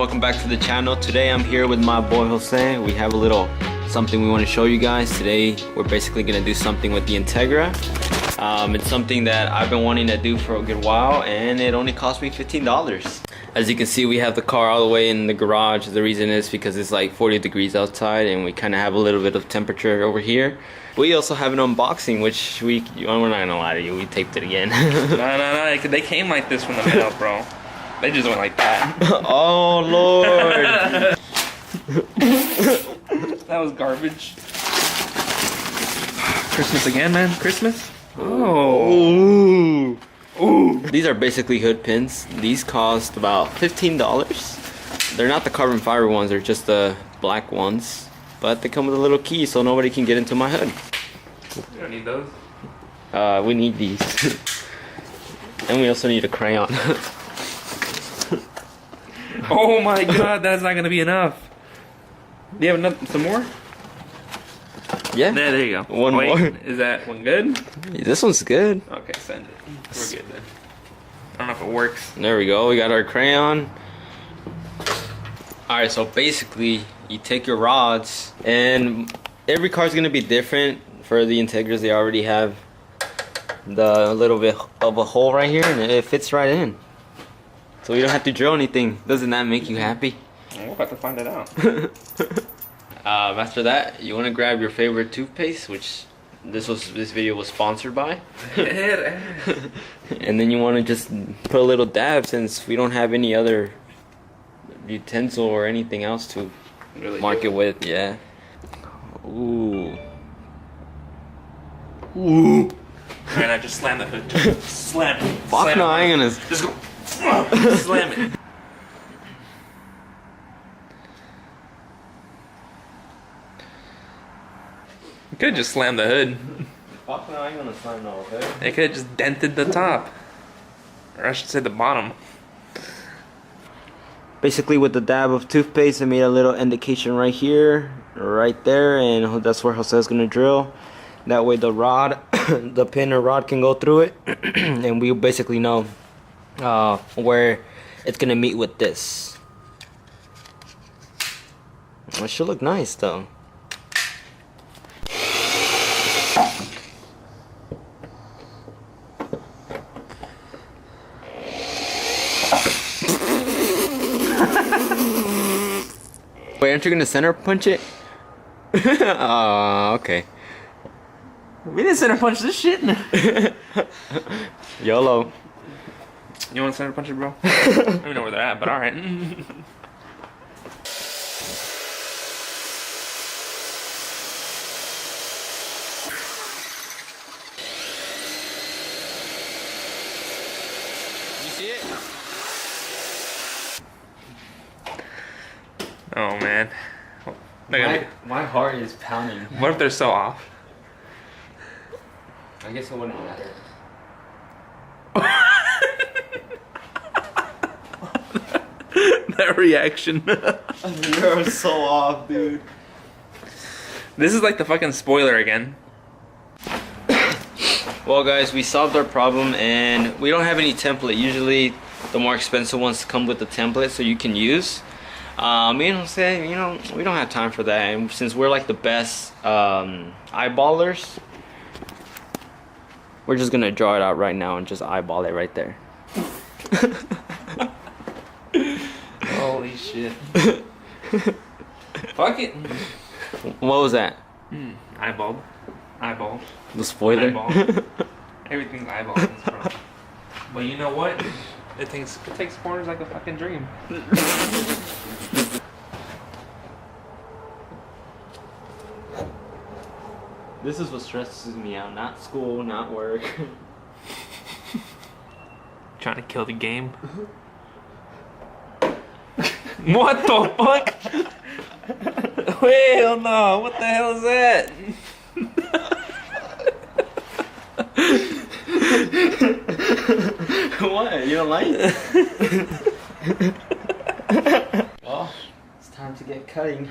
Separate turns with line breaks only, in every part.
welcome back to the channel. Today I'm here with my boy Jose. We have a little something we want to show you guys. Today we're basically going to do something with the Integra. It's something that I've been wanting to do for a good while, and it only cost me $15. As you can see, we have the car all the way in the garage. The reason is because it's like 40 degrees outside and we kind of have a little bit of temperature over here. We also have an unboxing, which we're not gonna lie to you, we taped it again.
No, they came like this from the mail, bro. They just went like that.
Oh Lord.
That was garbage. Christmas again, man. Christmas. Oh.
Ooh. These are basically hood pins. These cost about $15. They're not the carbon fiber ones, they're just the black ones. But they come with a little key so nobody can get into my hood.
You don't need those?
We need these. And we also need a crayon.
Oh my god, that's not gonna be enough. Do you have some more?
Yeah.
There you go.
One more.
Is that one good?
This one's good.
Okay, send it. We're good then. I don't know if it works.
There we go. We got our crayon. Alright, so basically you take your rods, and every car is going to be different. For the Integras, they already have the little bit of a hole right here, and it fits right in. So you don't have to drill anything. Doesn't that make you happy?
We're about to find it out.
After that, you want to grab your favorite toothpaste, which this video was sponsored by. And then you want to just put a little dab, since we don't have any other utensil or anything else to
really
mark it with. Yeah. Ooh. Ooh.
Alright, I just slam the hood. Slam it.
Fuck no, I ain't gonna.
Just go. Slam it. You could have just slammed the hood.
Fuck no, I ain't gonna slam no hood.
They could have just dented the top. Or I should say the bottom.
Basically, with the dab of toothpaste, I made a little indication right here, right there, and that's where Jose's gonna drill. That way the rod, the pin or rod can go through it, and we basically know where it's gonna meet with this. It should look nice though. Wait, aren't you gonna center punch it? Oh, okay.
We didn't center punch this shit.
YOLO.
You want to center punch it, bro? I don't even know where they're at, but alright.
You see it?
Oh man.
My heart is pounding.
What if they're so off?
I guess it wouldn't matter.
That reaction.
You're so off, dude.
This is like the fucking spoiler again.
Well guys, we solved our problem, and we don't have any template. Usually the more expensive ones come with the template so you can use. Me and Jose, we don't have time for that, and since we're like the best eyeballers, we're just gonna draw it out right now and just eyeball it right there.
Holy shit. Fuck it.
What was that?
Eyeball. Eyeball.
The spoiler?
Eyeball. Everything's eyeball in this, bro. But you know what? It takes corners like a fucking dream.
This is what stresses me out. Not school, not work.
Trying to kill the game. What the fuck? Hell no! What the hell is that?
What? You don't like it? Well, it's time to get cutting.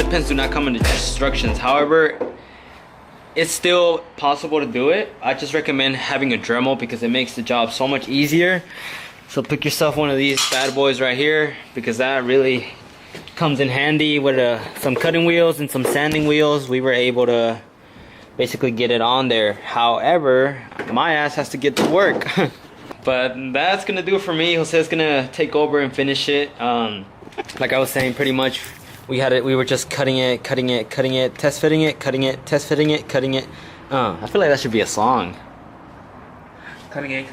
hood pins do not come in the instructions. However, it's still possible to do it. I just recommend having a Dremel because it makes the job so much easier. So pick yourself one of these bad boys right here, because that really comes in handy with some cutting wheels and some sanding wheels. We were able to basically get it on there. However, my ass has to get to work. But that's gonna do it for me. Jose's gonna take over and finish it. Like I was saying, pretty much we were just cutting it, test fitting it, cutting it, test fitting it, cutting it. I feel like that should be a song.
Cutting it.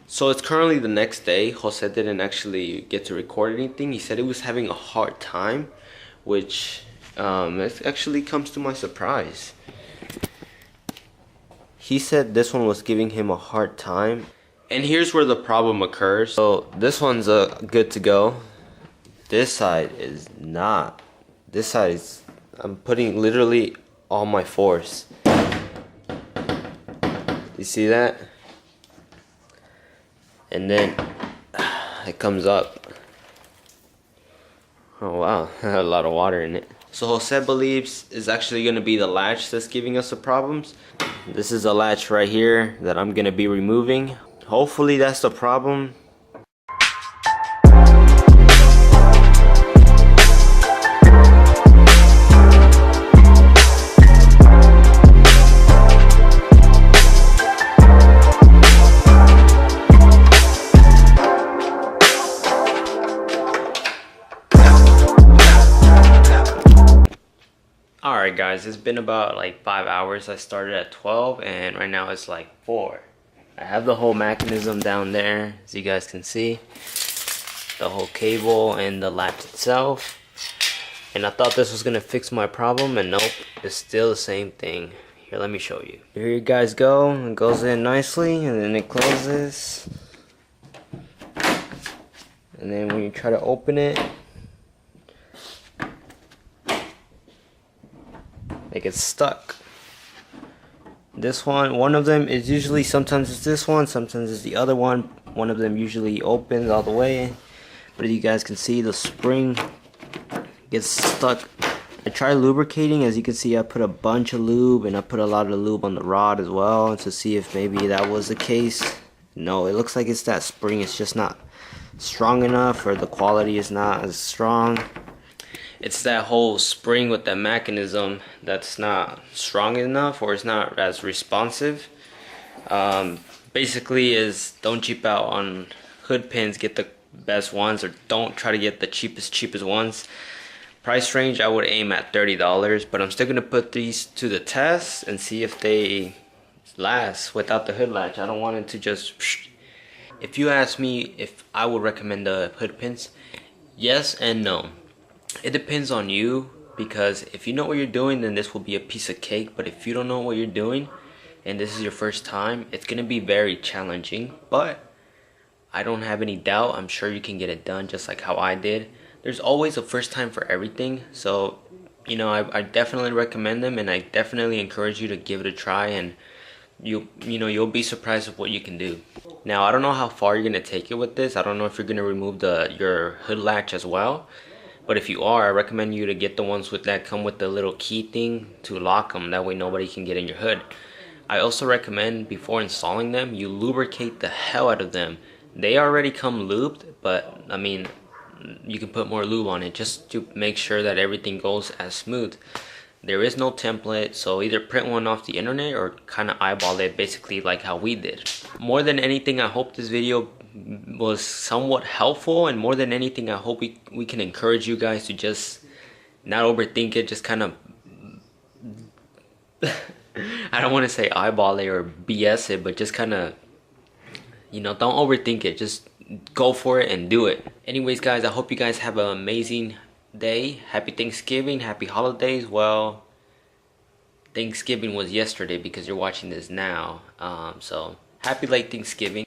So it's currently the next day. Jose didn't actually get to record anything. He said he was having a hard time, which it actually comes to my surprise. He said this one was giving him a hard time. And here's where the problem occurs. So this one's good to go. This side is not. This side is, I'm putting literally all my force. You see that? And then it comes up. Oh wow, a lot of water in it. So Jose believes is actually going to be the latch that's giving us the problems. This is a latch right here that I'm going to be removing. Hopefully that's the problem. Alright guys, it's been about like 5 hours. I started at 12 and right now it's like 4. I have the whole mechanism down there, as you guys can see. The whole cable and the latch itself. And I thought this was gonna fix my problem, and nope, it's still the same thing. Here, let me show you. Here you guys go. It goes in nicely and then it closes. And then when you try to open it, it gets stuck. This one of them is usually, sometimes it's this one, sometimes it's the other one. One of them usually opens all the way, but as you guys can see, the spring gets stuck. I tried lubricating. As you can see, I put a bunch of lube, and I put a lot of lube on the rod as well to see if maybe that was the case. No, it looks like it's that spring. It's just not strong enough, or the quality is not as strong. It's that whole spring with that mechanism that's not strong enough, or it's not as responsive. Basically is, don't cheap out on hood pins, get the best ones, or don't try to get the cheapest ones. Price range, I would aim at $30, but I'm still gonna put these to the test and see if they last without the hood latch. I don't want it to just... If you ask me if I would recommend the hood pins, yes and no. It depends on you, because if you know what you're doing, then this will be a piece of cake. But if you don't know what you're doing and this is your first time, it's gonna be very challenging. But I don't have any doubt, I'm sure you can get it done just like how I did. There's always a first time for everything. So, you know, I definitely recommend them, and I definitely encourage you to give it a try, and you'll be surprised with what you can do. Now, I don't know how far you're gonna take it with this. I don't know if you're gonna remove your hood latch as well. But if you are, I recommend you to get the ones that come with the little key thing to lock them. That way nobody can get in your hood. I also recommend, before installing them, you lubricate the hell out of them. They already come lubed, but I mean, you can put more lube on it just to make sure that everything goes as smooth. There is no template, so either print one off the internet or kind of eyeball it, basically like how we did. More than anything, I hope this video was somewhat helpful, and more than anything, I hope we can encourage you guys to just not overthink it. Just kind of I don't want to say eyeball it or BS it, but just kind of, you know, don't overthink it. Just go for it and do it. Anyways guys, I hope you guys have an amazing day. Happy Thanksgiving, happy holidays. Well, Thanksgiving was yesterday because you're watching this now, so happy late Thanksgiving.